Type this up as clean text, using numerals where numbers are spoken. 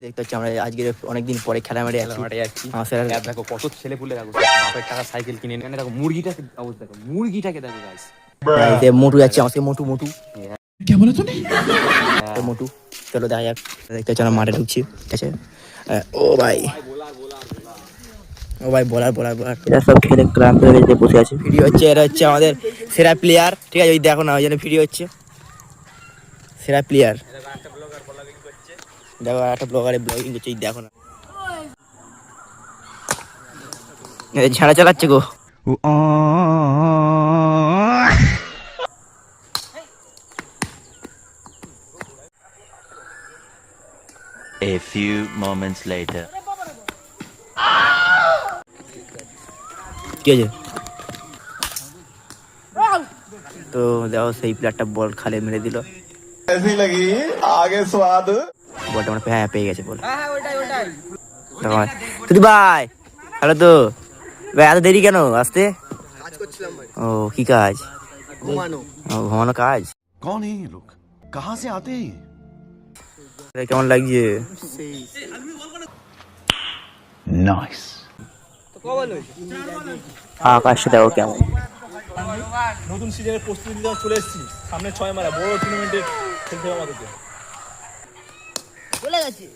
দেখতে হচ্ছে আমরা আজকে অনেকদিন পরে খেলা মাঠে যাচ্ছি। দেখো কত ছেলে পুলে দেখো বাপের টাকা সাইকেল কিনে এনে দেখো মুরগিটাকে অবস্থা দেখো মুরগিটাকে দেখো গাইস মোটু যাচ্ছে আমাকে মোটু क्या बोला तूने? মোটু চলো দেখা যাক দেখতে হচ্ছে আমরা মাঠে ঢুকছি ঠিক আছে ও ভাই বলার এরা সব খেলে ক্লান্ত হয়ে গেছে বসে আছে ভিডিও হচ্ছে এরা হচ্ছে আমাদের সেরা প্লেয়ার ঠিক আছে ওই দেখো না ওই জন্য ভিডিও হচ্ছে সেরা প্লেয়ার দেখো একটা ব্লগারে ব্লগিং করছে দেখো না ঝাড়া চালাচ্ছে গো A few moments later. কি আছে তো দেখো সেই প্লেয়ারটা বল খালে মেরে দিল ऐसी लगी आगे स्वाद বলটা আমার পেয়ে গেছে বল তুই ভাই হ্যালো তো ভাই এত দেরি কেন আসতে ও কি কাজ ঘুমানো কাজ कौन है ये लोग कहाँ से आते हैं কেমন লাগছে नाइस আকাশটা দেখো কেমন নতুন সিজনের প্রস্তুতি নিতে চলে এসেছি সামনে 6 মারা বড় টুর্নামেন্টে খেলতে হবে আমাদেরকে চলে গেছে